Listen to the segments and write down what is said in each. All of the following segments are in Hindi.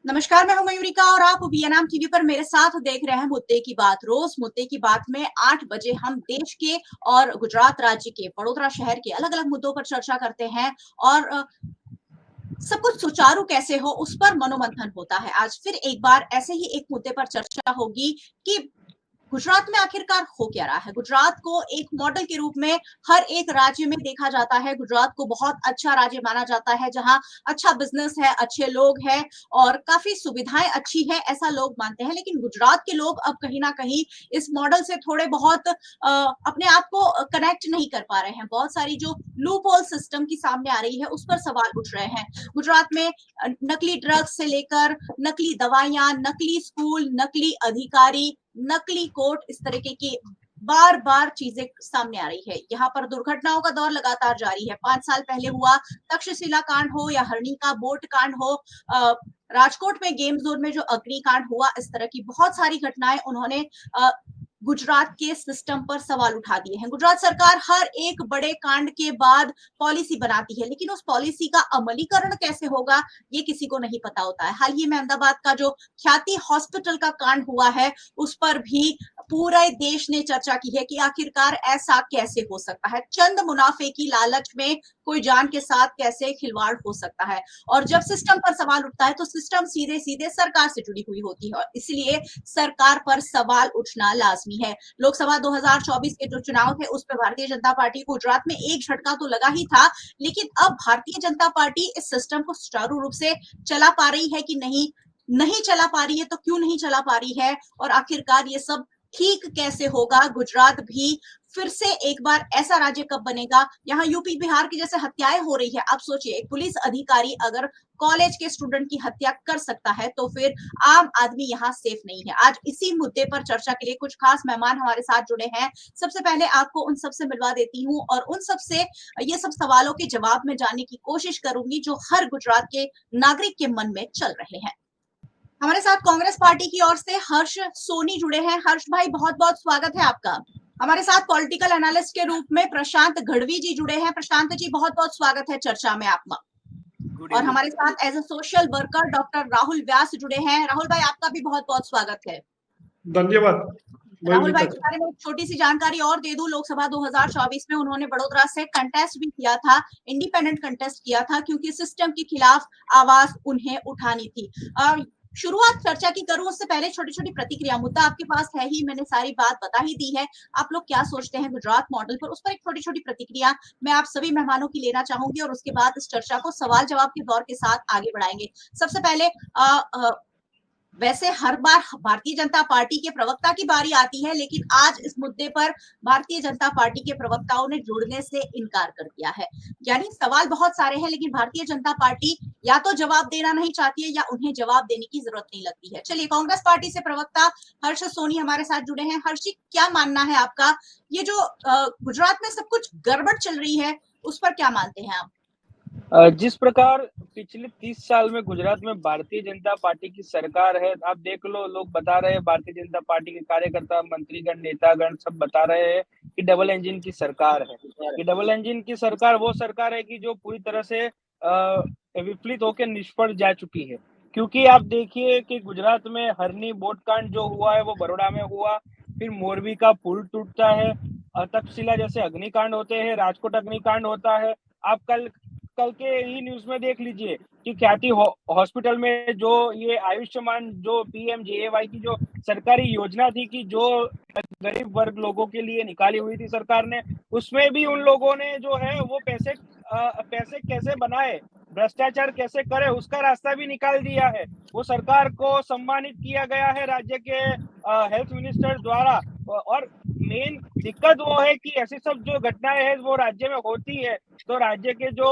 नमस्कार, मैं हूं मयूरिका और आप वीएनएम टीवी पर मेरे साथ देख रहे हैं मुद्दे की बात। रोज मुद्दे की बात में 8 बजे हम देश के और गुजरात राज्य के वडोदरा शहर के अलग-अलग मुद्दों पर चर्चा करते हैं और सब कुछ सुचारू कैसे हो उस पर मनोमंथन होता है। आज फिर एक बार ऐसे ही एक मुद्दे पर चर्चा होगी कि गुजरात में आखिरकार हो क्या रहा है। गुजरात को एक मॉडल के रूप में हर एक राज्य में देखा जाता है। गुजरात को बहुत अच्छा राज्य माना जाता है, जहां अच्छा बिजनेस है, अच्छे लोग हैं और काफी सुविधाएं अच्छी है, ऐसा लोग मानते हैं। लेकिन गुजरात के लोग अब कहीं ना कहीं इस मॉडल से थोड़े बहुत अपने आप को कनेक्ट नहीं कर पा रहे हैं। बहुत सारी जो लूप होल सिस्टम की सामने आ रही है उस पर सवाल उठ रहे हैं। गुजरात में नकली ड्रग्स से लेकर नकली दवाइयां, नकली स्कूल, नकली अधिकारी, नकली कोर्ट, इस तरीके की बार बार चीजें सामने आ रही है। यहाँ पर दुर्घटनाओं का दौर लगातार जारी है। 5 साल पहले हुआ तक्षशिला कांड हो या हरणी का बोट कांड हो, राजकोट में गेम जोन में जो अग्निकांड हुआ, इस तरह की बहुत सारी घटनाएं उन्होंने गुजरात के सिस्टम पर सवाल उठा दिए हैं। गुजरात सरकार हर एक बड़े कांड के बाद पॉलिसी बनाती है, लेकिन उस पॉलिसी का अमलीकरण कैसे होगा ये किसी को नहीं पता होता है। हाल ही में अहमदाबाद का जो ख्याति हॉस्पिटल का कांड हुआ है उस पर भी पूरे देश ने चर्चा की है कि आखिरकार ऐसा कैसे हो सकता है। चंद मुनाफे की लालच में कोई जान के साथ कैसे खिलवाड़ हो सकता है। और जब सिस्टम पर सवाल उठता है तो सिस्टम सीधे सीधे सरकार से जुड़ी हुई होती है और इसलिए सरकार पर सवाल उठना लाजमी है। लोकसभा 2024 के जो चुनाव थे उस पर भारतीय जनता पार्टी को गुजरात में एक झटका तो लगा ही था, लेकिन अब भारतीय जनता पार्टी इस सिस्टम को सुचारू रूप से चला पा रही है कि नहीं, नहीं चला पा रही है तो क्यों नहीं चला पा रही है और आखिरकार ये सब ठीक कैसे होगा। गुजरात भी फिर से एक बार ऐसा राज्य कब बनेगा। यहाँ यूपी बिहार की जैसे हत्याएं हो रही है, आप सोचिए एक पुलिस अधिकारी अगर कॉलेज के स्टूडेंट की हत्या कर सकता है तो फिर आम आदमी यहाँ सेफ नहीं है। आज इसी मुद्दे पर चर्चा के लिए कुछ खास मेहमान हमारे साथ जुड़े हैं। सबसे पहले आपको उन सबसे मिलवा देती हूँ और उन सबसे ये सब सवालों के जवाब में जानने की कोशिश करूंगी जो हर गुजरात के नागरिक के मन में चल रहे हैं। हमारे साथ कांग्रेस पार्टी की ओर से हर्ष सोनी जुड़े हैं। हर्ष भाई, बहुत बहुत स्वागत है आपका। हमारे साथ पॉलिटिकल एनालिस्ट के रूप में प्रशांत गढ़वी जी जुड़े हैं। प्रशांत जी, बहुत बहुत स्वागत है चर्चा में आपका। और हमारे साथ as a social worker doctor Rahul Vyas जुड़े हैं। राहुल भाई, आपका भी बहुत बहुत स्वागत है। धन्यवाद। राहुल भाई के बारे में एक छोटी सी जानकारी और दे दूं। लोकसभा 2024 में उन्होंने वडोदरा से कंटेस्ट भी किया था, इंडिपेंडेंट कंटेस्ट किया था, क्योंकि सिस्टम के खिलाफ आवाज उन्हें उठानी थी। शुरुआत चर्चा की करूं उससे पहले छोटी छोटी प्रतिक्रिया, मुद्दा आपके पास है ही, मैंने सारी बात बता ही दी है। आप लोग क्या सोचते हैं गुजरात मॉडल पर, उस पर एक छोटी छोटी प्रतिक्रिया मैं आप सभी मेहमानों की लेना चाहूंगी और उसके बाद इस चर्चा को सवाल जवाब के दौर के साथ आगे बढ़ाएंगे। सबसे पहले वैसे हर बार भारतीय जनता पार्टी के प्रवक्ता की बारी आती है, लेकिन आज इस मुद्दे पर भारतीय जनता पार्टी के प्रवक्ताओं ने जुड़ने से इनकार कर दिया है। यानी सवाल बहुत सारे हैं लेकिन भारतीय जनता पार्टी या तो जवाब देना नहीं चाहती है या उन्हें जवाब देने की जरूरत नहीं लगती है। चलिए, कांग्रेस पार्टी से प्रवक्ता हर्ष सोनी हमारे साथ जुड़े हैं। हर्ष जी, क्या मानना है आपका, ये जो गुजरात में सब कुछ गड़बड़ चल रही है उस पर क्या मानते हैं आप? जिस प्रकार पिछले 30 साल में गुजरात में भारतीय जनता पार्टी की सरकार है, आप देख लो, लोग बता रहे हैं, भारतीय जनता पार्टी के कार्यकर्ता, मंत्रीगण, नेतागण सब बता रहे हैं कि डबल इंजन की सरकार है। कि डबल इंजन की सरकार वो सरकार है कि जो पूरी तरह से विफलित होकर निष्फल जा चुकी है। क्योंकि आप देखिए कि गुजरात में हरनी बोट कांड जो हुआ है वो बड़ौदा में हुआ, फिर मोरबी का पुल टूटता है, तक्षशिला जैसे अग्निकांड होते हैं, राजकोट अग्निकांड होता है। आप कल के ही न्यूज में देख लीजिए कि ख्याति हॉस्पिटल में जो ये आयुष्मान, जो पीएमजेएवाई की जो सरकारी योजना थी कि जो गरीब वर्ग लोगों के लिए निकाली हुई थी सरकार ने, उसमें भी उन लोगों ने जो है वो पैसे कैसे बनाए, भ्रष्टाचार कैसे करे, उसका रास्ता भी निकाल दिया है। वो सरकार को सम्मानित किया गया है राज्य के हेल्थ मिनिस्टर द्वारा। और मेन दिक्कत वो है कि ऐसी सब जो घटनाएं हैं वो राज्य में होती है तो राज्य के जो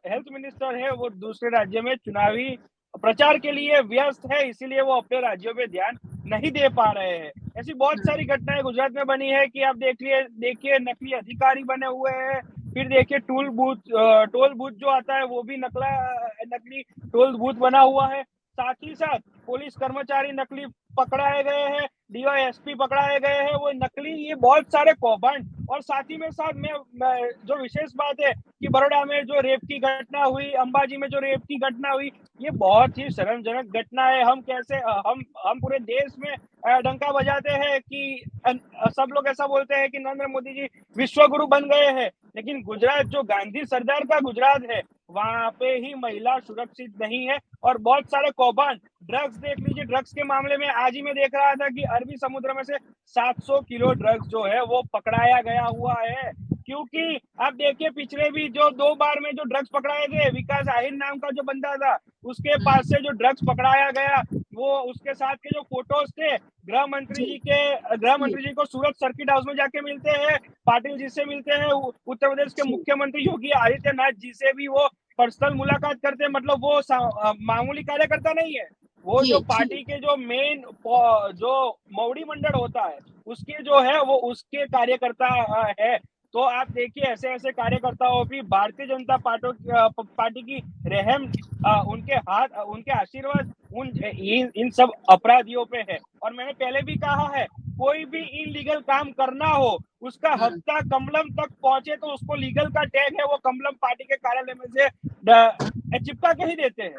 हेल्थ मिनिस्टर है वो दूसरे राज्य में चुनावी प्रचार के लिए व्यस्त है, इसीलिए वो अपने राज्यों पे ध्यान नहीं दे पा रहे हैं। ऐसी बहुत सारी घटनाएं गुजरात में बनी है कि आप देखिए नकली अधिकारी बने हुए हैं, फिर देखिए टोल बूथ जो आता है वो भी नकली टोल बूथ बना हुआ है। साथ ही साथ पुलिस कर्मचारी नकली पकड़ाए गए हैं, डीवाईएसपी पकड़ाए गए हैं, वो नकली, ये बहुत सारे कौभांड। और साथ ही में साथ मैं जो विशेष बात है कि बड़ौदा में जो रेप की घटना हुई, अंबाजी में जो रेप की घटना हुई, ये बहुत ही शर्मजनक घटना है। हम कैसे हम पूरे देश में डंका बजाते हैं कि सब लोग ऐसा बोलते हैं कि नरेंद्र मोदी जी विश्व गुरु बन गए हैं, लेकिन गुजरात जो गांधी सरदार का गुजरात है, वहां पे ही महिला सुरक्षित नहीं है। और बहुत सारे कौभांड, ड्रग्स देख लीजिए, ड्रग्स के मामले में आज ही मैं देख रहा था कि अरबी समुद्र में से 700 किलो ड्रग्स जो है वो पकड़ाया गया हुआ है। क्योंकि आप देखिए, पिछले भी जो 2 बार में जो ड्रग्स पकड़ाए गए, विकास आहिर नाम का जो बंदा था, उसके पास से जो ड्रग्स पकड़ाया गया, वो उसके साथ के जो फोटोज थे, गृह मंत्री जी को सूरत सर्किट हाउस में जाके मिलते हैं, पाटिल जी से मिलते हैं, उत्तर प्रदेश के मुख्यमंत्री योगी आदित्यनाथ जी से भी वो पर्सनल मुलाकात करते हैं। मतलब वो मामूली कार्यकर्ता नहीं है, वो जो पार्टी के जो मेन जो मौड़ी मंडल होता है, उसके जो है वो उसके कार्यकर्ता है। तो आप देखिए, ऐसे ऐसे कार्यकर्ताओं भी भारतीय जनता पार्टी की रहम, उनके हाथ, उनके आशीर्वाद इन सब अपराधियों पे है। और मैंने पहले भी कहा है, कोई भी इनलीगल काम करना हो, उसका हफ्ता कमलम तक पहुंचे तो उसको लीगल का टैग है, वो कमलम पार्टी के कार्यालय में से चिपका के ही देते हैं।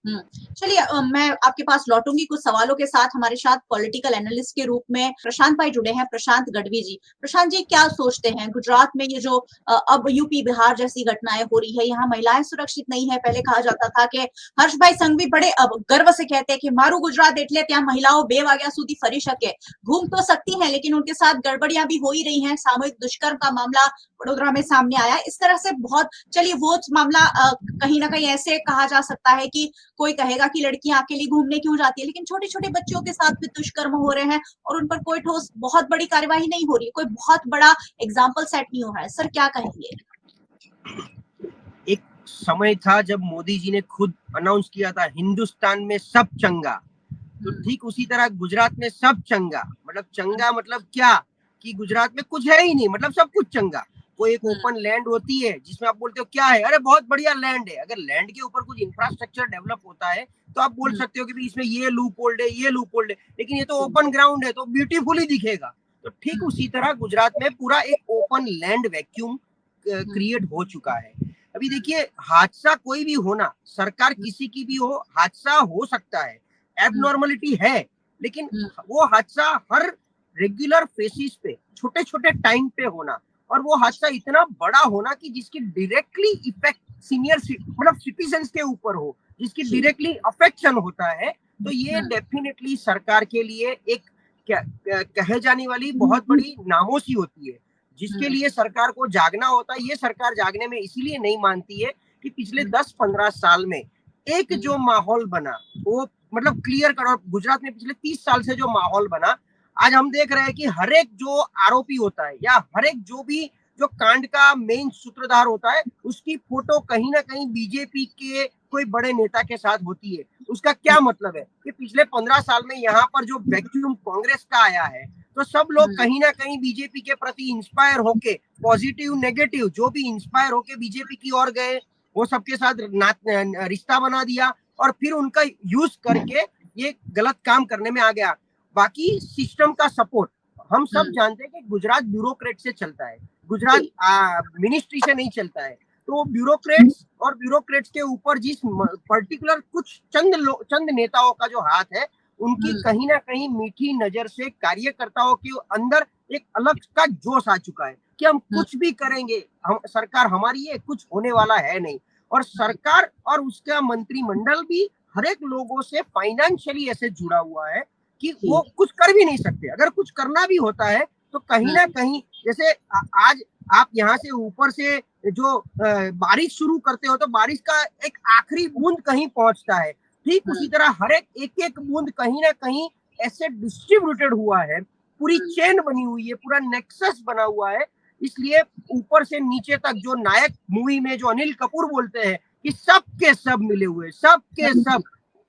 चलिए, मैं आपके पास लौटूंगी कुछ सवालों के साथ। हमारे साथ पॉलिटिकल एनालिस्ट के रूप में प्रशांत भाई जुड़े हैं, प्रशांत गढ़वी जी। प्रशांत जी, क्या सोचते हैं गुजरात में ये जो अब यूपी बिहार जैसी घटनाएं हो रही है, यहाँ महिलाएं सुरक्षित नहीं है? पहले कहा जाता था कि हर्ष भाई संघवी बड़े अब गर्व से कहते हैं कि मारू गुजरात एटले ત્યાં महिलाओं 2 વાગ્યા સુધી ફરી શકે, घूम तो सकती हैं लेकिन उनके साथ गड़बड़ियां भी हो ही रही हैं। सामूहिक दुष्कर्म का मामला वडोदरा में सामने आया। इस तरह से बहुत, चलिए वो मामला कहीं ना कहीं ऐसे कहा जा सकता है कि कोई कहेगा कि लड़कियां अकेली घूमने क्यों जाती है, लेकिन छोटे छोटे बच्चों के साथ भी दुष्कर्म हो रहे हैं और उन पर कोई ठोस बहुत बड़ी कार्यवाही नहीं हो रही है, कोई बहुत बड़ा एग्जाम्पल सेट नहीं हो रहा है। सर क्या कहेंगे? एक समय था जब मोदी जी ने खुद अनाउंस किया था हिंदुस्तान में सब चंगा, तो ठीक उसी तरह गुजरात में सब चंगा। मतलब चंगा मतलब क्या कि गुजरात में कुछ है ही नहीं, मतलब सब कुछ चंगा। कोई एक ओपन लैंड होती है जिसमें आप बोलते हो क्या है, अरे बहुत बढ़िया लैंड है। अगर लैंड के ऊपर कुछ इंफ्रास्ट्रक्चर डेवलप होता है तो आप बोल सकते हो कि इसमें ये लूप होल्ड है, ये लूप होल्ड है, लेकिन ये तो ओपन ग्राउंड है तो ब्यूटीफुल ही दिखेगा। तो ठीक उसी तरह गुजरात में पूरा एक ओपन लैंड वैक्यूम क्रिएट हो चुका है। अभी देखिए, हादसा कोई भी होना, सरकार किसी की भी हो, हादसा हो सकता है, एबनॉर्मलिटी है, लेकिन वो हादसा हर रेगुलर फेसिस पे, छोटे छोटे टाइम पे होना, और वो हादसा इतना बड़ा होना कि जिसकी डायरेक्टली इफेक्ट सीनियर मतलब सिटीजन के ऊपर हो, जिसकी डायरेक्टली अफेक्शन होता है, तो ये डेफिनेटली सरकार के लिए एक कहे जाने वाली बहुत बड़ी नामोशी होती है, जिसके लिए सरकार को जागना होता है। ये सरकार जागने में इसीलिए नहीं मानती है कि पिछले 10-15 साल में एक जो माहौल बना वो मतलब क्लियर करो। गुजरात में पिछले 30 साल से जो माहौल बना, आज हम देख रहे हैं कि हर एक जो आरोपी होता है या हर एक जो भी जो कांड का मेन सूत्रधार होता है, उसकी फोटो कहीं ना कहीं बीजेपी के कोई बड़े नेता के साथ होती है। उसका क्या मतलब है कि पिछले 15 साल में यहाँ पर जो वैक्यूम कांग्रेस का आया है, तो सब लोग कहीं ना कहीं बीजेपी के प्रति इंस्पायर होके, पॉजिटिव नेगेटिव जो भी इंस्पायर होके बीजेपी की ओर गए, वो सबके साथ रिश्ता बना दिया और फिर उनका यूज करके ये गलत काम करने में आ गया। बाकी सिस्टम का सपोर्ट हम सब जानते हैं कि गुजरात ब्यूरोक्रेट से चलता है, गुजरात मिनिस्ट्री से नहीं चलता है। तो ब्यूरोक्रेट्स और ब्यूरोक्रेट्स के ऊपर जिस पर्टिकुलर कुछ चंद नेताओं का जो हाथ है, उनकी कहीं ना कहीं मीठी नजर से कार्यकर्ताओं के अंदर एक अलग का जोश आ चुका है कि हम कुछ भी करेंगे, हम सरकार हमारी है, कुछ होने वाला है नहीं। और सरकार और उसका मंत्रिमंडल भी हर एक लोगों से फाइनेंशियली ऐसे जुड़ा हुआ है कि वो कुछ कर भी नहीं सकते। अगर कुछ करना भी होता है तो कहीं ना कहीं, जैसे आज आप यहाँ से ऊपर से जो बारिश शुरू करते हो तो बारिश का एक आखिरी बूंद कहीं पहुंचता है, ठीक उसी तरह हर एक एक बूंद कहीं ना कहीं ऐसे डिस्ट्रीब्यूटेड हुआ है, पूरी चेन बनी हुई है, पूरा नेक्सस बना हुआ है। इसलिए ऊपर से नीचे तक जो नायक मूवी में जो अनिल कपूर बोलते हैं कि सबके सब मिले हुए, सबके सब,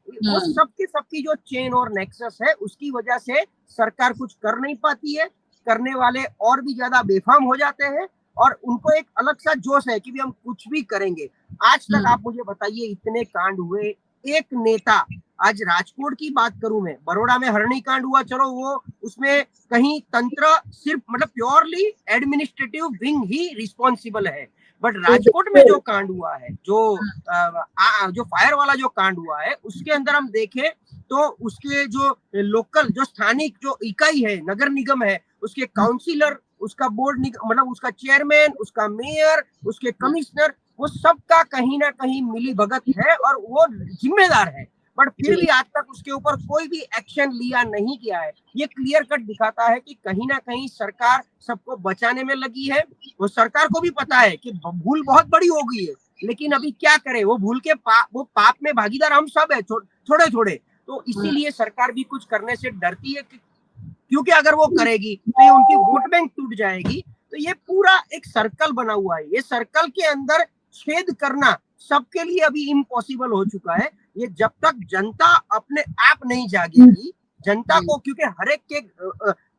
वो सबके सबकी जो चेन और नेक्सस है, उसकी वजह से सरकार कुछ कर नहीं पाती है। करने वाले और भी ज्यादा बेफाम हो जाते हैं और उनको एक अलग सा जोश है कि भी हम कुछ भी करेंगे। आज तक आप मुझे बताइए, इतने कांड हुए, एक नेता आज राजकोट की बात करूं, मैं बड़ौदा में हरणी कांड हुआ, चलो वो उसमें कहीं तंत्र सिर्फ मतलब प्योरली एडमिनिस्ट्रेटिव विंग ही रिस्पॉन्सिबल है, बट राजकोट में जो कांड हुआ है, जो फायर वाला जो कांड हुआ है, उसके अंदर हम देखें तो उसके जो लोकल जो स्थानिक जो इकाई है, नगर निगम है, उसके काउंसिलर, उसका बोर्ड मतलब उसका चेयरमैन, उसका मेयर, उसके कमिश्नर, वो सबका कहीं ना कहीं मिली भगत है और वो जिम्मेदार है, बट फिर भी आज तक उसके ऊपर कोई भी एक्शन लिया नहीं गया है। ये क्लियर कट दिखाता है कि कहीं ना कहीं सरकार सबको बचाने में लगी है। वो सरकार को भी पता है कि भूल बहुत बड़ी हो गई है, लेकिन अभी क्या करे, वो भूल के वो पाप में भागीदार हम सब है, थोड़े थोड़े, तो इसीलिए सरकार भी कुछ करने से डरती है, क्योंकि अगर वो करेगी तो ये उनकी वोट बैंक टूट जाएगी। तो ये पूरा एक सर्कल बना हुआ है, ये सर्कल के अंदर छेद करना सबके लिए अभी इम्पॉसिबल हो चुका है। ये जब तक जनता अपने आप नहीं जागेगी, जनता को, क्योंकि हर एक के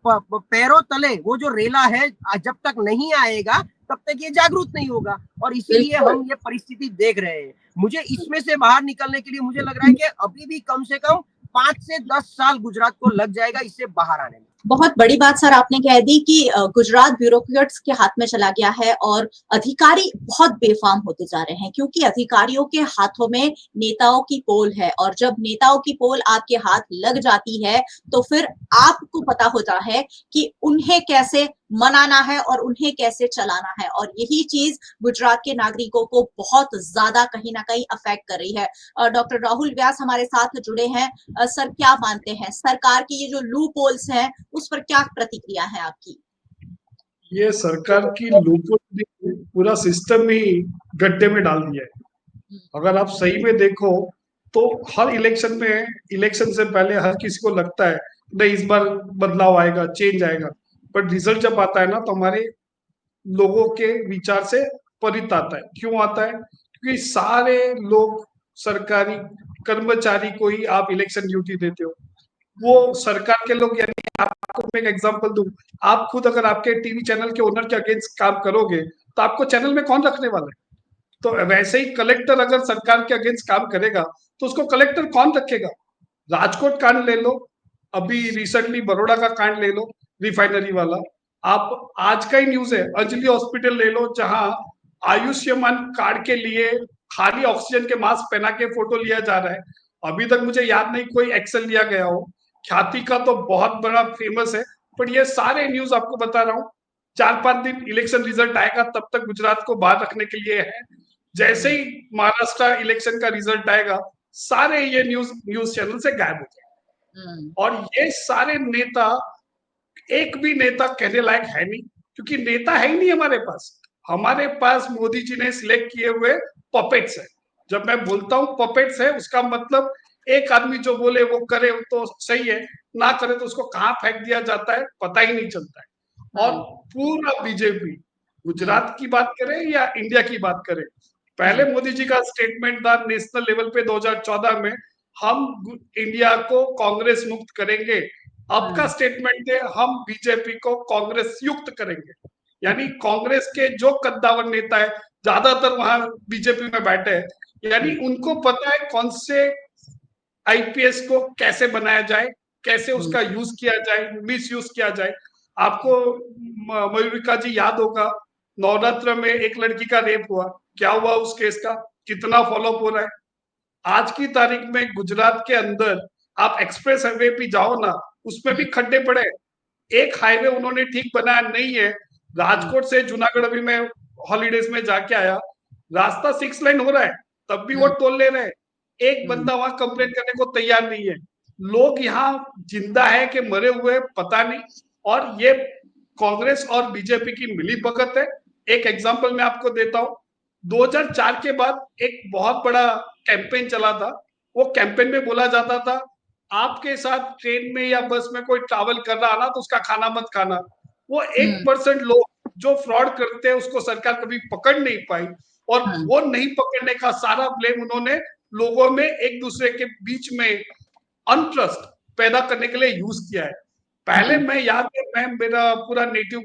पैरों तले वो जो रेला है जब तक नहीं आएगा तब तक ये जागरूक नहीं होगा, और इसीलिए हम ये परिस्थिति देख रहे हैं। मुझे इसमें से बाहर निकलने के लिए मुझे लग रहा है कि अभी भी कम से कम 5 से 10 साल गुजरात को लग जाएगा इससे बाहर आने में। बहुत बड़ी बात सर आपने कह दी कि गुजरात ब्यूरोक्रेट्स के हाथ में चला गया है और अधिकारी बहुत बेफाम होते जा रहे हैं, क्योंकि अधिकारियों के हाथों में नेताओं की पोल है, और जब नेताओं की पोल आपके हाथ लग जाती है तो फिर आपको पता होता है कि उन्हें कैसे मनाना है और उन्हें कैसे चलाना है, और यही चीज गुजरात के नागरिकों को बहुत ज्यादा कहीं ना कहीं अफेक्ट कर रही है। डॉक्टर राहुल व्यास हमारे साथ जुड़े हैं। सर, क्या मानते हैं, सरकार की ये जो लूप होल्स हैं उस पर क्या प्रतिक्रिया है आपकी? ये सरकार की लूपहोल ने पूरा सिस्टम ही गड्ढे में डाल दिया है। अगर आप सही में देखो तो हर इलेक्शन से पहले हर किसी को लगता है नहीं इस बार बदलाव आएगा, चेंज आएगा, बट रिजल्ट जब आता है ना तो हमारे लोगों के विचार से परित आता है। क्यों आता है? क्योंकि सारे लोग सरकारी कर्मचारी को ही आप इलेक्शन ड्यूटी देते हो। वो सरकार के लोग, यानी आपको मैं एक एग्जांपल दूं, आप खुद अगर आपके टीवी चैनल के ओनर के अगेंस्ट काम करोगे तो आपको चैनल में कौन रखने वाला है? तो वैसे ही कलेक्टर अगर सरकार के अगेंस्ट काम करेगा तो उसको कलेक्टर कौन रखेगा? राजकोट कांड ले लो, अभी रिसेंटली बड़ौदा का कांड ले लो, रिफाइनरी वाला, आप आज का ही न्यूज है, अंजलि हॉस्पिटल ले लो जहां आयुष्मान कार्ड के लिए खाली ऑक्सीजन के मास्क पहना के फोटो लिया जा रहा है। अभी तक मुझे याद नहीं कोई एक्शन लिया गया हो। ख्याति का तो बहुत बड़ा फेमस है, पर ये सारे न्यूज आपको बता रहा हूँ, 4-5 दिन इलेक्शन रिजल्ट आएगा तब तक गुजरात को बाहर रखने के लिए है। जैसे ही महाराष्ट्र इलेक्शन का रिजल्ट आएगा सारे ये न्यूज चैनल से गायब हो जाएंगे। और ये सारे नेता, एक भी नेता कहने लायक है नहीं, क्योंकि नेता है ही नहीं हमारे पास। हमारे पास मोदी जी ने सिलेक्ट किए हुए पपेट्स है। जब मैं बोलता हूँ पपेट्स है, उसका मतलब एक आदमी जो बोले वो करे तो सही है, ना करे तो उसको कहाँ फेंक दिया जाता है पता ही नहीं चलता है। और पूरा बीजेपी, गुजरात की बात करें या इंडिया की बात करें, पहले मोदी जी का स्टेटमेंट था नेशनल लेवल पे 2014 में हम इंडिया को कांग्रेस मुक्त करेंगे। अब का स्टेटमेंट है हम बीजेपी को कांग्रेस युक्त करेंगे। यानी कांग्रेस के जो कद्दावर नेता है ज्यादातर वहां बीजेपी में बैठे हैं, यानी उनको पता है कौन से आईपीएस को कैसे बनाया जाए, कैसे उसका यूज किया जाए, मिस यूज किया जाए। आपको मयूरिका जी याद होगा, नवरात्र में एक लड़की का रेप हुआ, क्या हुआ उस केस का, कितना फॉलोअप हो रहा है? आज की तारीख में गुजरात के अंदर आप एक्सप्रेस हाईवे पे जाओ ना, उसमें भी खड्डे पड़े। एक हाईवे उन्होंने ठीक बनाया नहीं है। राजकोट से जूनागढ़ अभी मैं हॉलीडेज में जाके आया, रास्ता 6 लाइन हो रहा है तब भी वो टोल ले रहे हैं। एक बंदा वहां कंप्लेन करने को तैयार नहीं है। लोग यहाँ जिंदा है कि मरे हुए पता नहीं। और ये कांग्रेस और बीजेपी की मिली भगत है। एक एग्जांपल मैं आपको देता हूँ, 2004 के बाद एक बहुत बड़ा कैंपेन चला था। वो कैंपेन में बोला जाता था आपके साथ ट्रेन में या बस में कोई ट्रैवल कर रहा ना तो उसका खाना मत खाना। वो 1% लोग जो फ्रॉड करते हैं उसको सरकार कभी पकड़ नहीं पाई, और वो नहीं पकड़ने का सारा ब्लेम उन्होंने लोगों में एक दूसरे के बीच में अनट्रस्ट पैदा करने के लिए यूज किया है। पहले मैं याद है, मैं मेरा पूरा नेटिव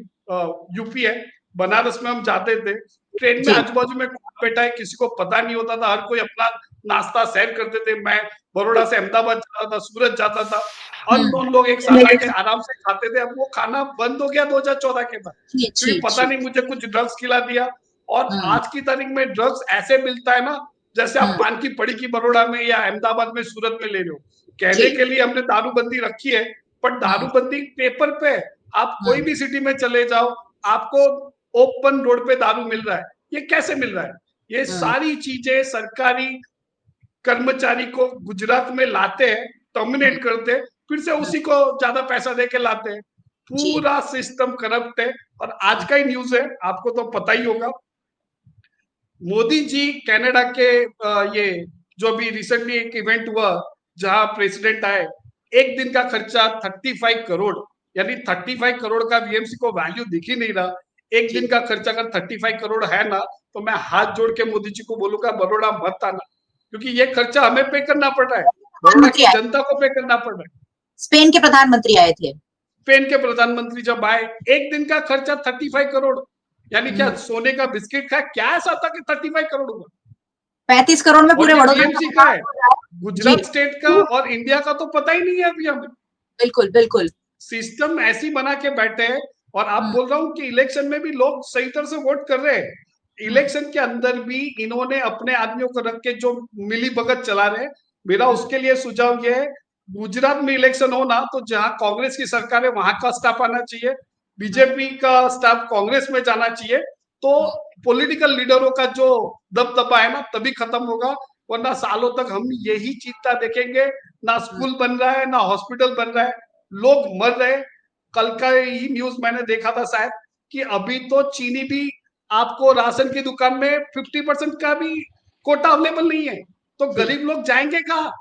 यूपी है, बनारस में हम जाते थे, ट्रेन में आजू बाजू में कौन बैठा है किसी को पता नहीं होता था, हर कोई अपना नाश्ता शेयर करते थे। मैं बड़ौदा से अहमदाबाद जाता था, सूरत जाता था, अननोन लोग एक साथ आके आराम से खाते थे। अब वो खाना बंद हो गया 2014 के बाद, क्योंकि पता नहीं मुझे कुछ ड्रग्स खिला दिया। और आज की तारीख में ड्रग्स ऐसे मिलता है ना, जैसे आप पान की पड़ी की बड़ौदा में या अहमदाबाद में, सूरत में ले लो। कहने के लिए हमने दारूबंदी रखी है, पर दारूबंदी पेपर पे, आप कोई भी सिटी में चले जाओ, आपको ओपन रोड पे दारू मिल रहा है। ये कैसे मिल रहा है? ये सारी चीजें सरकारी कर्मचारी को गुजरात में लाते हैं, टर्मिनेट करते हैं, फिर से उसी को ज्यादा पैसा देके लाते हैं। पूरा सिस्टम करप्ट है। और आज का ही न्यूज है, आपको तो पता ही होगा, मोदी जी कनाडा के ये जो अभी रिसेंटली एक इवेंट हुआ जहां प्रेसिडेंट आए, एक दिन का खर्चा 35 करोड़, यानी 35 करोड़ का वीएमसी को वैल्यू दिख ही नहीं रहा। एक दिन का खर्चा अगर 35 करोड़ है ना, तो मैं हाथ जोड़ के मोदी जी को बोलूंगा बड़ौदा मत आना, क्योंकि ये खर्चा हमें पे करना पड़ रहा है, बड़ौदा की जनता को पे करना पड़ रहा है। स्पेन के प्रधानमंत्री आए थे, स्पेन के प्रधानमंत्री जब आए, एक दिन का खर्चा 35 करोड़, यानी क्या सोने का बिस्किट खा, क्या ऐसा था कि 35 करोड़ हुआ? 35 करोड़ में पूरे टीएमसी का है, गुजरात स्टेट का और इंडिया का तो पता ही नहीं है अभी हमें। बिल्कुल बिल्कुल, सिस्टम ऐसी बना के बैठे हैं। और आप बोल रहा हूँ कि इलेक्शन में भी लोग सही तरह से वोट कर रहे हैं, इलेक्शन के अंदर भी इन्होंने अपने आदमियों को रख के जो मिली भगत चला रहे हैं। मेरा उसके लिए सुझाव ये है, गुजरात में इलेक्शन हो ना, तो जहां कांग्रेस की सरकार है वहां का स्टाफ आना चाहिए, बीजेपी का स्टाफ कांग्रेस में जाना चाहिए, तो पॉलिटिकल लीडरों का जो दबदबा है ना तभी खत्म होगा। वरना सालों तक हम यही चिंता देखेंगे, ना स्कूल बन रहा है, ना हॉस्पिटल बन रहा है, लोग मर रहे। कल का ही न्यूज मैंने देखा था शायद, कि अभी तो चीनी भी आपको राशन की दुकान में 50% का भी कोटा अवेलेबल नहीं है, तो गरीब लोग जाएंगे कहाँ?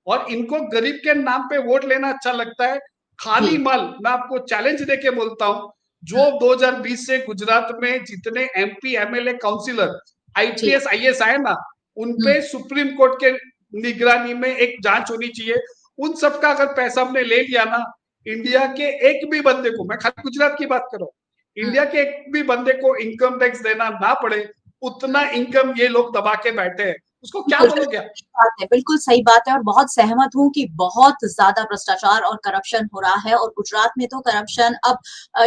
और इनको गरीब के नाम पे वोट लेना अच्छा लगता है, खाली माल। मैं आपको चैलेंज देके बोलता हूँ, जो 2020 से गुजरात में जितने MP MLA councillor IPS IAS आए ना, उनपे सुप्रीम कोर्ट के निगरानी में एक जांच होनी चाहिए। उन सबका अगर पैसा हमने ले लिया ना, इंडिया के एक भी बंदे को, मैं खाली गुजरात की बात कर रहा हूँ, इंडिया के एक भी बंदे को इनकम टैक्स देना ना पड़े, उतना इनकम ये लोग दबा के बैठे हैं। उसको क्या बोलोगे? बात है, बिल्कुल सही बात है, और बहुत सहमत हूँ कि बहुत ज्यादा भ्रष्टाचार और करप्शन हो रहा है। और गुजरात में तो करप्शन, अब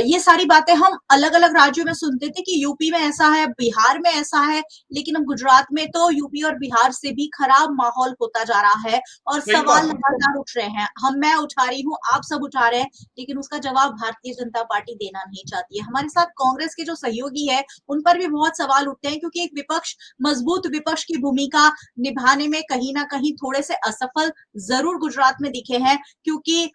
ये सारी बातें हम अलग अलग राज्यों में सुनते थे कि यूपी में ऐसा है, बिहार में ऐसा है, लेकिन अब गुजरात में तो यूपी और बिहार से भी खराब माहौल होता जा रहा है और सवाल लगातार उठ रहे हैं। मैं उठा रही हूँ, आप सब उठा रहे हैं, लेकिन उसका जवाब भारतीय जनता पार्टी देना नहीं चाहती है। हमारे साथ कांग्रेस के जो सहयोगी है उन पर भी बहुत सवाल उठते हैं, क्योंकि एक विपक्ष, मजबूत विपक्ष की भूमिका निभाने में कहीं ना कहीं थोड़े से असफल जरूर गुजरात में दिखे हैं, क्योंकि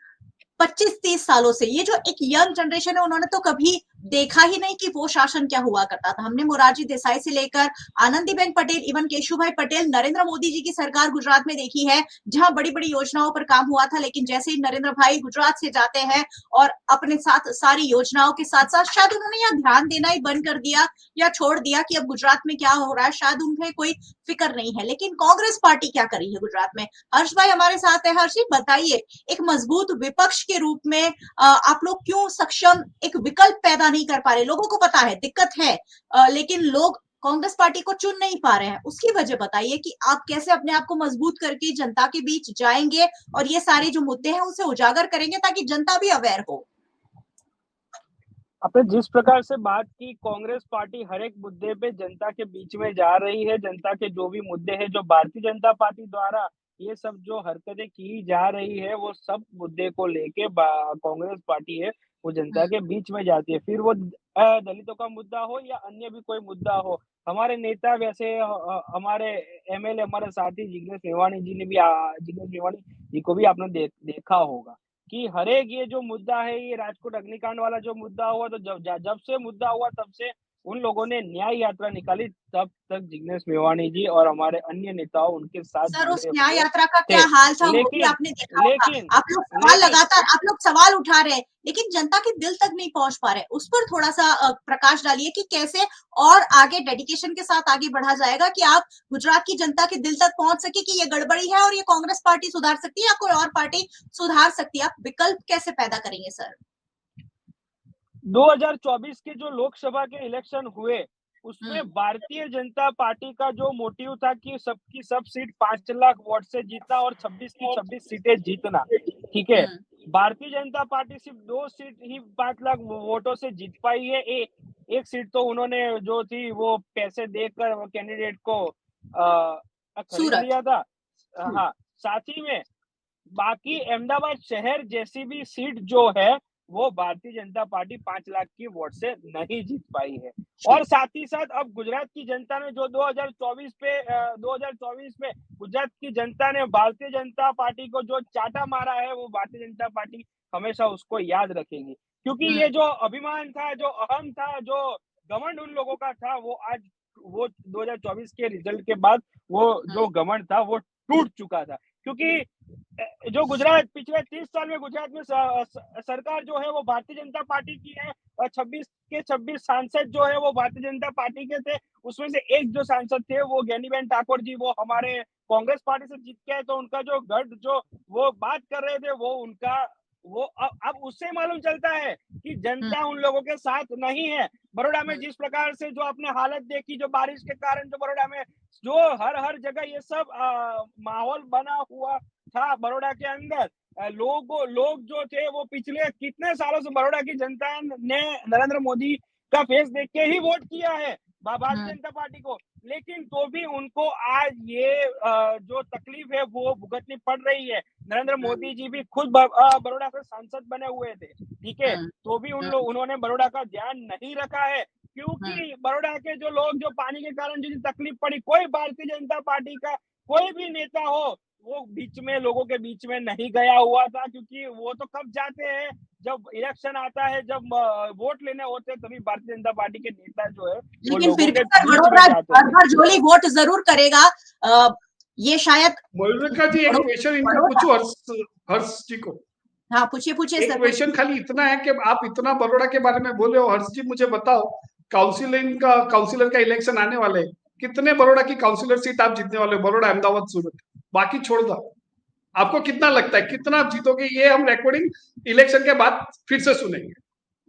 25-30 सालों से ये जो एक यंग जनरेशन है, उन्होंने तो कभी देखा ही नहीं कि वो शासन क्या हुआ करता था। हमने मोरारजी देसाई से लेकर आनंदीबेन पटेल, इवन केशुभाई पटेल, नरेंद्र मोदी जी की सरकार गुजरात में देखी है, जहां बड़ी बड़ी योजनाओं पर काम हुआ था। लेकिन जैसे ही नरेंद्र भाई गुजरात से जाते हैं और अपने साथ सारी योजनाओं के साथ साथ शायद उन्होंने यहाँ ध्यान देना ही बंद कर दिया या छोड़ दिया कि अब गुजरात में क्या हो रहा है, शायद उन्हें कोई फिक्र नहीं है। लेकिन कांग्रेस पार्टी क्या कर रही है गुजरात में? हर्ष भाई हमारे साथ है। हर्ष, बताइए, एक मजबूत विपक्ष के रूप में आप लोग क्यों सक्षम एक विकल्प पैदा नहीं कर पा रहे? लोगों को पता है दिक्कत है, लेकिन लोग कांग्रेस पार्टी को चुन नहीं पा रहे हैं। उसकी वजह बताइए कि आप कैसे अपने आप को मजबूत करके जनता के बीच जाएंगे और ये सारे जो मुद्दे हैं उसे उजागर करेंगे ताकि जनता भी अवेयर हो। आपने जिस प्रकार से बात की, कांग्रेस पार्टी हर एक मुद्दे पे जनता के बीच में जा रही है। जनता के जो भी मुद्दे हैं, जो भारतीय जनता पार्टी द्वारा ये सब जो हरकतें की जा रही है, वो सब मुद्दे को लेके कांग्रेस पार्टी है वो जनता के बीच में जाती है। फिर वो दलितों का मुद्दा हो या अन्य भी कोई मुद्दा हो, हमारे नेता वैसे हमारे एमएलए, हमारे साथी जिग्नेश मेवाणी जी ने भी जिग्नेश मेवाणी जी को भी आपने देखा होगा कि हर एक ये जो मुद्दा है, ये राजकोट अग्निकांड वाला जो मुद्दा हुआ, तो जब से मुद्दा हुआ तब से उन लोगों ने न्याय यात्रा निकाली, तब तक जिग्नेश मेवाणी जी और हमारे अन्य नेताओं उनके साथ सर, उस न्याय यात्रा का क्या हाल था वो भी आपने देखा होगा। आप लोग सवाल उठा रहे हैं, लेकिन जनता के दिल तक नहीं पहुंच पा रहे। उस पर थोड़ा सा प्रकाश डालिए कि कैसे और आगे डेडिकेशन के साथ आगे बढ़ा जाएगा कि आप गुजरात की जनता के दिल तक पहुंच सके कि ये गड़बड़ी है और ये कांग्रेस पार्टी सुधार सकती है या कोई और पार्टी सुधार सकती है। आप विकल्प कैसे पैदा करेंगे सर? 2024 के जो लोकसभा के इलेक्शन हुए उसमें भारतीय जनता पार्टी का जो मोटिव था कि सबकी सब सीट 5 लाख वोट से जीतना और 26 की 26 सीटें जीतना, ठीक है। भारतीय जनता पार्टी सिर्फ 2 सीट ही 5 लाख वोटों से जीत पाई है। एक सीट तो उन्होंने जो थी वो पैसे देकर वो कैंडिडेट को खरीद लिया था। हाँ, साथ ही में बाकी अहमदाबाद शहर जैसी भी सीट जो है वो भारतीय जनता पार्टी 5 लाख की वोट से नहीं जीत पाई है। और साथ ही साथ अब गुजरात की जनता ने जो 2024 में गुजरात की जनता ने भारतीय जनता पार्टी को जो चाटा मारा है वो भारतीय जनता पार्टी हमेशा उसको याद रखेगी, क्योंकि ये जो अभिमान था, जो अहम था, जो घमंड उन लोगों का था, वो आज वो 2024 के रिजल्ट के बाद वो जो घमंड था वो टूट चुका था। क्योंकि जो गुजरात पिछले 30 साल में गुजरात में सरकार जो है वो भारतीय जनता पार्टी की है और 26 के 26 सांसद जो है वो भारतीय जनता पार्टी के थे। उसमें से एक जो सांसद थे वो ज्ञानीबेन ठाकुर जी वो हमारे कांग्रेस पार्टी से जीत के आए, तो उनका जो गढ़ जो वो बात कर रहे थे वो उनका वो अब उससे मालूम चलता है कि जनता उन लोगों के साथ नहीं है। बड़ौदा में जिस प्रकार से जो आपने हालत देखी, जो बारिश के कारण जो बड़ौदा में जो हर जगह ये सब माहौल बना हुआ था बड़ौदा के अंदर, लोग जो थे वो पिछले कितने सालों से बड़ौदा की जनता ने नरेंद्र मोदी का फेस देख के ही वोट किया है भारतीय जनता पार्टी को, लेकिन तो भी उनको आज ये जो तकलीफ है वो भुगतनी पड़ रही है। नरेंद्र मोदी जी भी खुद बड़ौदा से सांसद बने हुए थे, ठीक है, तो भी उन्होंने बड़ौदा का ध्यान नहीं रखा है, क्योंकि बड़ौदा के जो लोग जो पानी के कारण जो तकलीफ पड़ी, कोई भारतीय जनता पार्टी का कोई भी नेता हो वो बीच में लोगों के बीच में नहीं गया हुआ था, क्योंकि वो तो कब जाते हैं जब इलेक्शन आता है, जब वोट लेने होते हैं, तभी भारतीय जनता पार्टी के नेता जो है लेकिन फिर भी हर बार झोली वोट जरूर करेगा। ये शायद मयूरिका जी एक क्वेश्चन इनको पूछो हर्ष जी को। हाँ, पूछिए एक क्वेश्चन खाली इतना है कि आप इतना बड़ौदा के बारे में बोले हो, हर्ष जी मुझे बताओ काउंसिलर का इलेक्शन आने वाले, कितने बड़ौदा की काउंसिलर सीट आप जीतने वाले हो? बड़ौदा, अहमदाबाद, सूरत, बाकी छोड़ दो। आपको कितना लगता है कितना आप जीतोगे? ये हम रिकॉर्डिंग इलेक्शन के बाद फिर से सुनेंगे।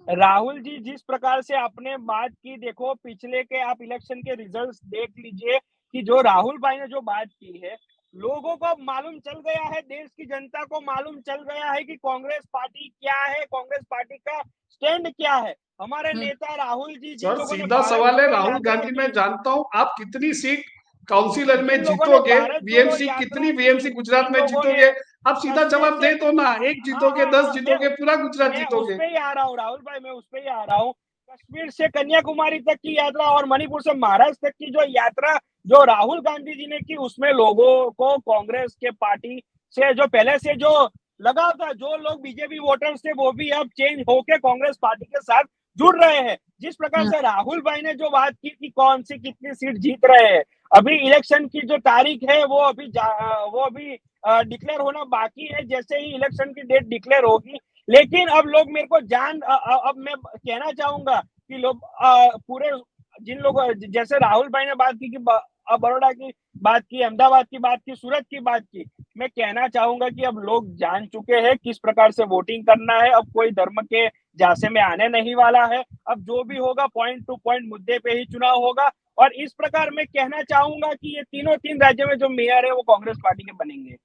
राहुल जी जिस प्रकार से आपने बात की, देखो पिछले के आप इलेक्शन के रिजल्ट्स देख लीजिए कि जो राहुल भाई ने जो बात की है, लोगों को मालूम चल गया है, देश की जनता को मालूम चल गया है कि कांग्रेस पार्टी क्या है, कांग्रेस पार्टी का स्टैंड क्या है। हमारे नेता राहुल जी सर सीधा सवाल है, राहुल गांधी मैं जानता हूँ आप कितनी सीट काउंसिलर में जीतोगे, बीएमसी कितनी बीएमसी गुजरात में जीतोगे? आप सीधा जवाब दे दो ना, 1 जीतोगे, 10 जीतोगे, पूरा गुजरात जीतोगे। उस पे ही आ रहा हूँ राहुल भाई, मैं उस पे ही आ रहा हूँ। कश्मीर से कन्याकुमारी तक की यात्रा और मणिपुर से महाराष्ट्र तक की जो यात्रा जो राहुल गांधी जी ने की, उसमें लोगों को कांग्रेस के पार्टी से जो पहले से जो लगाव था, जो लोग बीजेपी वोटर्स थे वो भी अब चेंज होके कांग्रेस पार्टी के साथ जुड़ रहे हैं। जिस प्रकार से राहुल भाई ने जो बात की कि कौन सी कितनी सीट जीत रहे हैं, अभी इलेक्शन की जो तारीख है वो अभी डिक्लेयर होना बाकी है। जैसे ही इलेक्शन की डेट डिक्लेयर होगी, लेकिन अब लोग मेरे को अब मैं कहना चाहूंगा कि लोग पूरे जिन लोगों जैसे राहुल भाई ने बात की कि बड़ौदा की बात की, अहमदाबाद की बात की, सूरत की बात की, मैं कहना चाहूंगा कि अब लोग जान चुके हैं किस प्रकार से वोटिंग करना है। अब कोई धर्म के झांसे में आने नहीं वाला है। अब जो भी होगा पॉइंट टू पॉइंट मुद्दे पे ही चुनाव होगा। और इस प्रकार मैं कहना चाहूंगा कि ये तीन राज्यों में जो मेयर है वो कांग्रेस पार्टी के बनेंगे।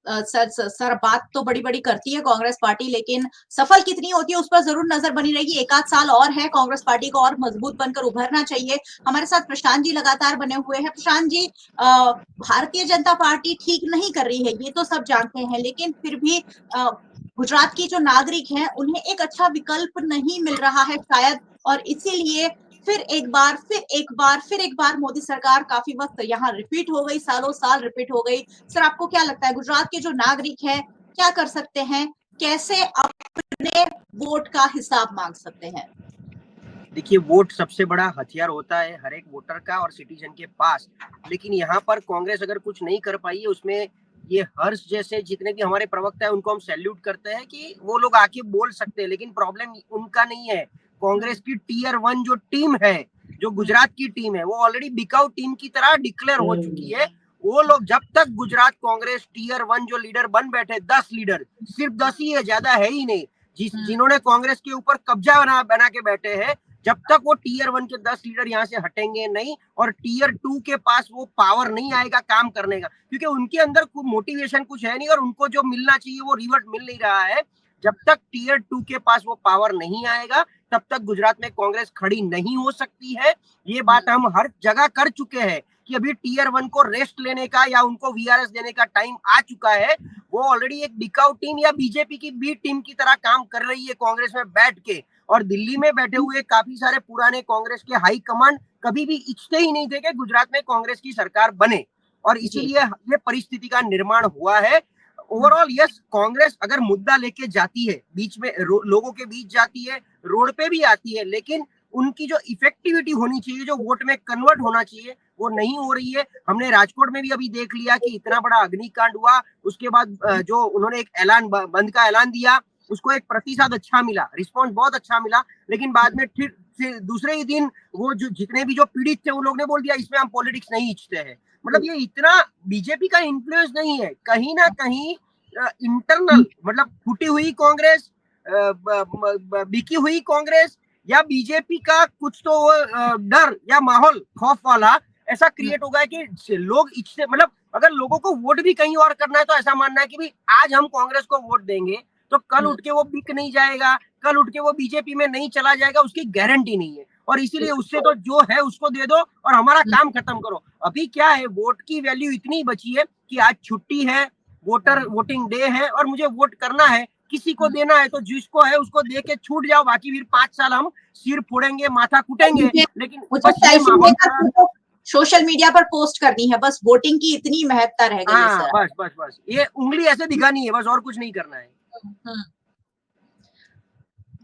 सर बात तो बड़ी करती है कांग्रेस पार्टी, लेकिन सफल कितनी होती है उस पर जरूर नजर बनी रहेगी। 1 आध साल और है, कांग्रेस पार्टी को और मजबूत बनकर उभरना चाहिए। हमारे साथ प्रशांत जी लगातार बने हुए हैं। प्रशांत जी, भारतीय जनता पार्टी ठीक नहीं कर रही है, ये तो सब जानते हैं, लेकिन फिर भी गुजरात की जो नागरिक हैं उन्हें एक अच्छा विकल्प नहीं मिल रहा है शायद, और इसीलिए फिर एक बार मोदी सरकार काफी वक्त यहाँ रिपीट हो गई, सालों साल रिपीट हो गई। सर आपको क्या लगता है गुजरात के जो नागरिक हैं क्या कर सकते हैं, कैसे अपने वोट का हिसाब मांग सकते हैं? देखिए, वोट सबसे बड़ा हथियार होता है हर एक वोटर का और सिटीजन के पास, लेकिन यहाँ पर कांग्रेस अगर कुछ नहीं कर पाई है, उसमें ये हर्ष जैसे जितने भी हमारे प्रवक्ता है उनको हम सैल्यूट करते हैं कि वो लोग आके बोल सकते हैं, लेकिन प्रॉब्लम उनका नहीं है। कांग्रेस की टीयर 1 जो टीम है, जो गुजरात की टीम है, वो ऑलरेडी बिकआउट टीम की तरह डिक्लेयर हो चुकी है। वो लोग जब तक गुजरात कांग्रेस टीयर 1 जो लीडर बन बैठे, 10 लीडर, सिर्फ 10 ही है, ज्यादा है ही नहीं, जिन्होंने कांग्रेस के ऊपर कब्जा बना के बैठे हैं, जब तक वो टीयर 1 के 10 लीडर यहाँ से हटेंगे नहीं और टीयर 2 के पास वो पावर नहीं आएगा काम करने का, क्योंकि उनके अंदर मोटिवेशन कुछ है नहीं और उनको जो मिलना चाहिए वो रिवर्ट मिल नहीं रहा है। जब तक टीयर 2 के पास वो पावर नहीं आएगा तब तक गुजरात में कांग्रेस खड़ी नहीं हो सकती है। ये बात हम हर जगह कर चुके हैं कि अभी टीयर 1 को रेस्ट लेने का या उनको वीआरएस देने का टाइम आ चुका है। वो ऑलरेडी एक बिकाऊ टीम या बीजेपी की बी टीम की तरह काम कर रही है कांग्रेस में बैठ के, और दिल्ली में बैठे हुए काफी सारे पुराने कांग्रेस के हाई कमांड कभी भी इच्छते ही नहीं थे कि गुजरात में कांग्रेस की सरकार बने, और इसीलिए ये परिस्थिति का निर्माण हुआ है। ओवरऑल यस, कांग्रेस अगर मुद्दा लेके जाती है, बीच में लोगों के बीच जाती है, रोड पे भी आती है, लेकिन उनकी जो इफेक्टिविटी होनी चाहिए, जो वोट में कन्वर्ट होना चाहिए, वो नहीं हो रही है। हमने राजकोट में भी अभी देख लिया कि इतना बड़ा अग्निकांड हुआ, उसके बाद जो उन्होंने एक ऐलान बंद का ऐलान दिया, उसको एक प्रतिशत अच्छा मिला, रिस्पॉन्स बहुत अच्छा मिला, लेकिन बाद में फिर दूसरे ही दिन वो जो जितने भी जो पीड़ित थे उन लोग ने बोल दिया इसमें हम पॉलिटिक्स नहीं इच्छते हैं। मतलब ये इतना बीजेपी का इन्फ्लुएंस नहीं है, कहीं ना कहीं इंटरनल, मतलब फूटी हुई कांग्रेस, बिकी हुई कांग्रेस, या बीजेपी का कुछ तो डर या माहौल खौफ वाला ऐसा क्रिएट हो गया कि लोग इच्छते, मतलब अगर लोगों को वोट भी कहीं और करना है तो ऐसा मानना है कि भाई आज हम कांग्रेस को वोट देंगे तो कल उठ के वो बिक नहीं जाएगा, कल उठ के वो बीजेपी में नहीं चला जाएगा, उसकी गारंटी नहीं है, और इसीलिए उससे तो जो है उसको दे दो और हमारा काम खत्म करो। अभी क्या है, वोट की वैल्यू इतनी बची है कि आज छुट्टी है, वोटिंग डे है और मुझे वोट करना है, किसी को देना है तो जिसको है उसको दे के छूट जाओ, बाकी फिर 5 साल हम सिर फोड़ेंगे, माथा कुटेंगे। लेकिन सोशल मीडिया पर पोस्ट करनी है, बस वोटिंग की इतनी महत्ता रह गई है। बस बस बस ये उंगली ऐसे दिखानी है, बस और कुछ नहीं करना है।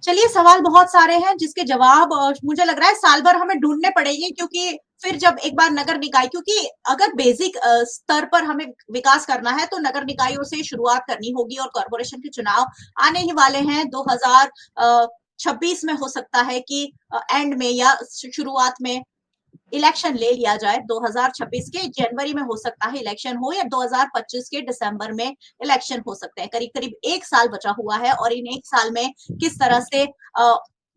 चलिए, सवाल बहुत सारे हैं जिसके जवाब मुझे लग रहा है साल भर हमें ढूंढने पड़ेंगे, क्योंकि फिर जब एक बार नगर निकाय, क्योंकि अगर बेसिक स्तर पर हमें विकास करना है तो नगर निकायों से शुरुआत करनी होगी, और कॉर्पोरेशन के चुनाव आने ही वाले हैं 2026 में। हो सकता है कि एंड में या शुरुआत में इलेक्शन ले लिया जाए, 2026 के जनवरी में हो सकता है इलेक्शन हो, या 2025 के दिसंबर में इलेक्शन हो सकते हैं। करीब करीब 1 साल बचा हुआ है, और इन 1 साल में किस तरह से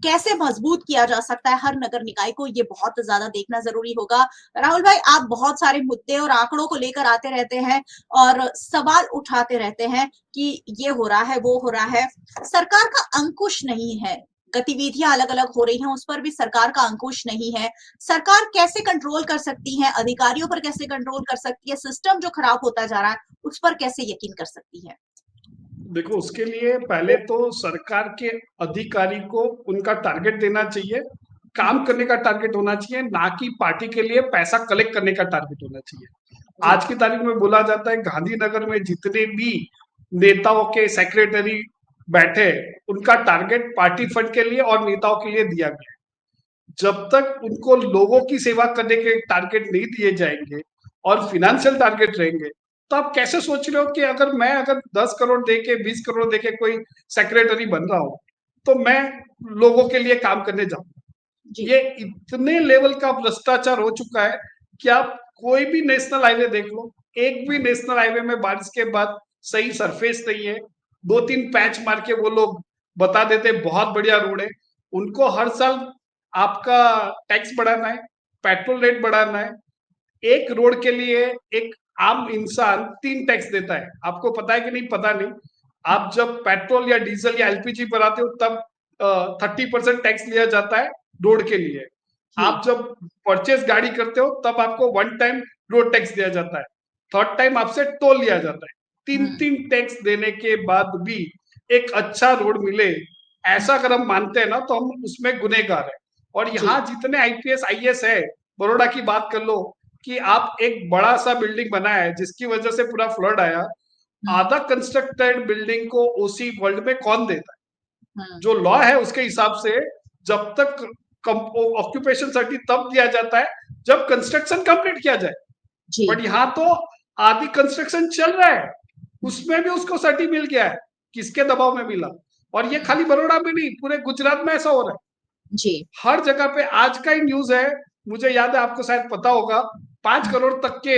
कैसे मजबूत किया जा सकता है हर नगर निकाय को, ये बहुत ज्यादा देखना जरूरी होगा। राहुल भाई, आप बहुत सारे मुद्दे और आंकड़ों को लेकर आते रहते हैं और सवाल उठाते रहते हैं कि ये हो रहा है, वो हो रहा है, सरकार का अंकुश नहीं है, गतिविधियां अलग अलग हो रही हैं, उस पर भी सरकार का अंकुश नहीं है। सरकार कैसे कंट्रोल कर सकती है, अधिकारियों पर कैसे कंट्रोल कर सकती है, सिस्टम जो खराब होता जा रहा है उस पर कैसे यकीन कर सकती है? देखो, उसके लिए पहले तो सरकार के अधिकारी को उनका टारगेट देना चाहिए, काम करने का टारगेट होना चाहिए, ना कि पार्टी के लिए पैसा कलेक्ट करने का टारगेट होना चाहिए। आज की तारीख में बोला जाता है गांधीनगर में जितने भी नेताओं के सेक्रेटरी बैठे, उनका टारगेट पार्टी फंड के लिए और नेताओं के लिए दिया गया है। जब तक उनको लोगों की सेवा करने के टारगेट नहीं दिए जाएंगे और फिनेंशियल टारगेट रहेंगे, तो आप कैसे सोच रहे हो कि अगर 10 करोड़ देके 20 करोड़ देके कोई सेक्रेटरी बन रहा हूं तो मैं लोगों के लिए काम करने जाऊंगा? ये इतने लेवल का भ्रष्टाचार हो चुका है कि आप कोई भी नेशनल हाईवे देख लो, एक भी नेशनल हाईवे में बारिश के बाद सही सरफेस नहीं है, 2-3 पैच मार के वो लोग बता देते बहुत बढ़िया रोड है। उनको हर साल आपका टैक्स बढ़ाना है, पेट्रोल रेट बढ़ाना है, एक रोड के लिए एक आम इंसान 3 टैक्स देता है। आपको पता है कि नहीं पता नहीं, आप जब पेट्रोल या डीजल या एलपीजी भराते हो तब 30% टैक्स लिया जाता है रोड के लिए। आप जब परचेज गाड़ी करते हो तब आपको 1 टाइम रोड टैक्स दिया जाता है, 3rd टाइम आपसे टोल लिया जाता है। 3 टैक्स देने के बाद भी एक अच्छा रोड मिले, ऐसा अगर हम मानते हैं ना तो हम उसमें गुनहगार है। और यहाँ जितने आईपीएस आईएएस है, बड़ौदा की बात कर लो कि आप एक बड़ा सा बिल्डिंग बनाया है जिसकी वजह से पूरा फ्लड आया, आधा कंस्ट्रक्टेड बिल्डिंग को ओसी वर्ल्ड में कौन देता है? जो लॉ है उसके हिसाब से जब तक ऑक्यूपेशन सर्टी तब दिया जाता है जब कंस्ट्रक्शन कंप्लीट किया जाए। बट यहाँ तो आधी कंस्ट्रक्शन चल रहा है, उसमें भी उसको सर्टी मिल गया है। किसके दबाव में मिला? और ये खाली बड़ौदा में नहीं, पूरे गुजरात में ऐसा हो रहा है जी। हर जगह पे आज का ही न्यूज है, मुझे याद है, आपको शायद पता होगा, 5 करोड़ तक के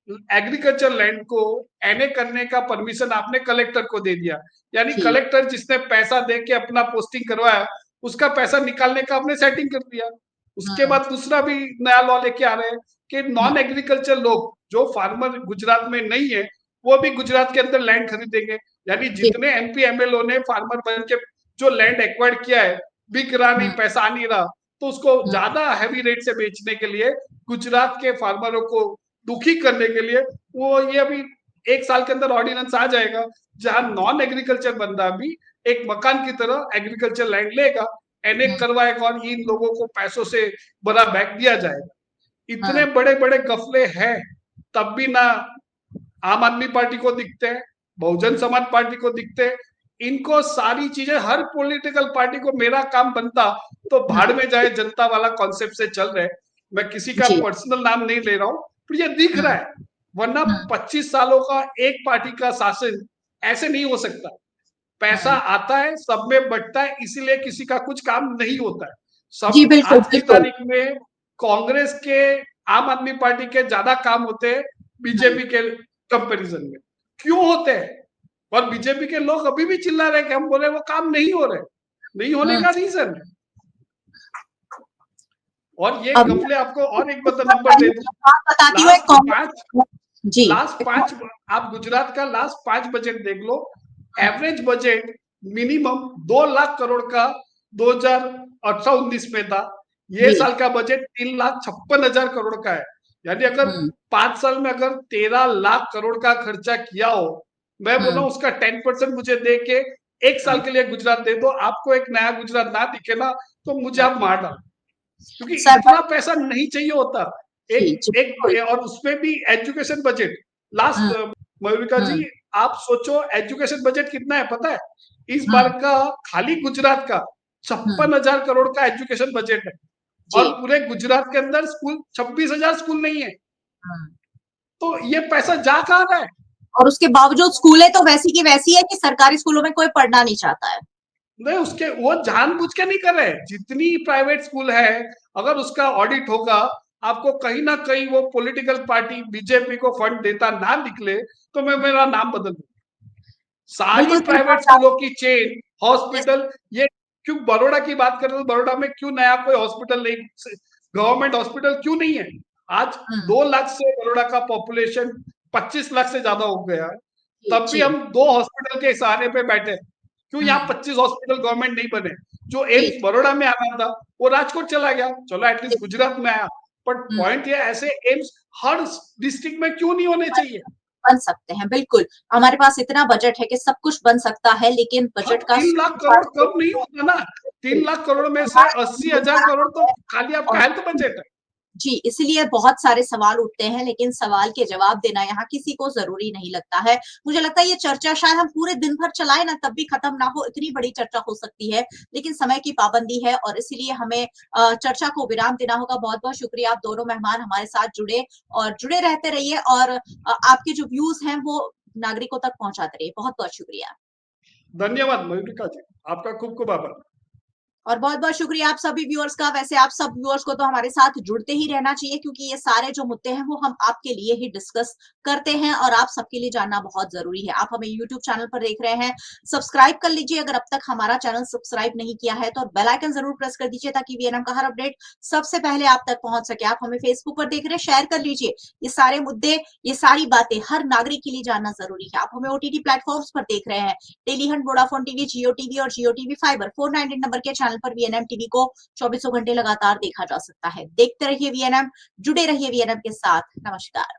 एग्रीकल्चर लैंड को एनए करने का परमिशन आपने कलेक्टर को दे दिया, यानी जी। कलेक्टर जिसने पैसा दे के अपना पोस्टिंग करवाया उसका पैसा निकालने का आपने सेटिंग कर दिया। उसके बाद दूसरा भी नया लॉ लेके आ रहे हैं कि नॉन एग्रीकल्चर लोग जो फार्मर गुजरात में नहीं है वो भी गुजरात के अंदर लैंड खरीदेंगे, यानी जितने एमपी एमएलओ ने फार्मर बन के जो लैंड एक्वायर्ड किया है, बिक रहा नहीं, पैसा आ नहीं रहा, तो उसको ज्यादा हैवी रेट से बेचने के लिए गुजरात के फार्मरों को दुखी करने के लिए वो ये अभी 1 साल के अंदर ऑर्डिनेंस आ जाएगा जहां नॉन एग्रीकल्चर बंदा भी एक मकान की तरह एग्रीकल्चर लैंड लेगा, एनए करवाएगा और इन लोगों को पैसों से बड़ा बैक दिया जाएगा। इतने बड़े बड़े गफले हैं तब भी ना आम आदमी पार्टी को दिखते हैं, बहुजन समाज पार्टी को दिखते हैं। इनको सारी चीजें, हर पॉलिटिकल पार्टी को मेरा काम बनता तो भाड़ में जाए जनता वाला कॉन्सेप्ट से चल रहे। मैं किसी का पर्सनल नाम नहीं ले रहा हूं, पर ये दिख रहा है, वरना 25 सालों का एक पार्टी का शासन ऐसे नहीं हो सकता। पैसा आता है, सब में बंटता है, इसीलिए किसी का कुछ काम नहीं होता है। सब आज की तारीख में कांग्रेस के, आम आदमी पार्टी के ज्यादा काम होते हैं बीजेपी के कंपैरिजन में। क्यों होते हैं? और बीजेपी के लोग अभी भी चिल्ला रहे हैं कि हम बोले वो काम नहीं हो रहे, नहीं होने का रीजन है। और ये गफले आपको और एक नंबर दे दूं, लास्ट पांच आप गुजरात का लास्ट 5 बजट देख लो, average budget minimum 2 lakh crore का 2018-19 में था। ये साल का बजट 3,56,000 करोड़ का है, यानी अगर 5 साल में अगर 13 लाख करोड़ का खर्चा किया हो, मैं बोला उसका 10% मुझे दे के 1 साल के लिए गुजरात दे दो, आपको एक नया गुजरात ना दिखे ना तो मुझे आप मार डालो, क्योंकि इतना पैसा नहीं चाहिए होता। एक और उसमें भी एजुकेशन बजट लास्ट, मयूरिका जी आप सोचो एजुकेशन बजट कितना है पता है? इस बार का खाली गुजरात का 56,000 करोड़ का एजुकेशन बजट है, और पूरे गुजरात के अंदर स्कूल 26,000 स्कूल नहीं है। तो ये पैसा जा कहाँ रहा है? और उसके बावजूद स्कूलें तो वैसी की वैसी है कि सरकारी स्कूलों में कोई पढ़ना नहीं चाहता है। नहीं, उसके वो जानबूझ के नहीं कर रहे। जितनी प्राइवेट स्कूल है अगर उसका ऑडिट होगा, आपको कहीं ना कहीं वो पॉलिटिकल पार्टी बीजेपी को फंड देता ना निकले तो मैं मेरा नाम बदल दूं। सारी प्राइवेट स्कूलों की चेन, हॉस्पिटल, ये क्यों बड़ौदा की बात कर रहे हो, बड़ौदा में क्यों नया कोई हॉस्पिटल नहीं, गवर्नमेंट हॉस्पिटल क्यों नहीं है? आज 2 लाख से बड़ौदा का पॉपुलेशन 25 लाख से ज्यादा हो गया है, तब भी हम 2 हॉस्पिटल के सहारे पे बैठे। क्यों यहाँ 25 हॉस्पिटल गवर्नमेंट नहीं बने? जो एम्स बड़ौदा में आना था वो राजकोट चला गया, चलो एटलीस्ट गुजरात में आया, बट पॉइंट ये ऐसे एम्स हर डिस्ट्रिक्ट में क्यों नहीं होने चाहिए? बन सकते हैं, बिल्कुल हमारे पास इतना बजट है कि सब कुछ बन सकता है, लेकिन बजट का 3 लाख करोड़ कम नहीं होता ना। 3 लाख करोड़ में से 80,000 करोड़ तो खाली आपका हेल्थ बजट है। जी, इसलिए बहुत सारे सवाल उठते हैं, लेकिन सवाल के जवाब देना यहाँ किसी को जरूरी नहीं लगता है। मुझे लगता है ये चर्चा शायद हम पूरे दिन भर चलाए ना तब भी खत्म ना हो, इतनी बड़ी चर्चा हो सकती है, लेकिन समय की पाबंदी है और इसीलिए हमें चर्चा को विराम देना होगा। बहुत बहुत शुक्रिया, आप दोनों मेहमान हमारे साथ जुड़े और जुड़े रहते रहिए और आपके जो व्यूज हैं वो नागरिकों तक पहुंचाते रहिए। बहुत बहुत शुक्रिया। धन्यवाद मयूरिका जी, आपका खूब खूब आभार। और बहुत बहुत शुक्रिया आप सभी व्यूअर्स का। वैसे आप सब व्यूअर्स को तो हमारे साथ जुड़ते ही रहना चाहिए, क्योंकि ये सारे जो मुद्दे हैं वो हम आपके लिए ही डिस्कस करते हैं और आप सबके लिए जानना बहुत जरूरी है। आप हमें यूट्यूब चैनल पर देख रहे हैं, सब्सक्राइब कर लीजिए अगर अब तक हमारा चैनल सब्सक्राइब नहीं किया है तो, और बेल आइकन जरूर प्रेस कर दीजिए ताकि वीएनएम का हर अपडेट सबसे पहले आप तक पहुंच सके। आप हमें फेसबुक पर देख रहे हैं, शेयर कर लीजिए। ये सारे मुद्दे, ये सारी बातें हर नागरिक के लिए जानना जरूरी है। आप हमें ओटीटी प्लेटफॉर्म्स पर देख रहे हैं, टेली हंट, वोडाफोन टीवी, जियो टीवी और जियो टीवी फाइबर 498 नंबर के चैनल पर वीएनएम टीवी को 24 घंटे लगातार देखा जा सकता है। देखते रहिए वीएनएम, जुड़े रहिए वीएनएम के साथ। नमस्कार।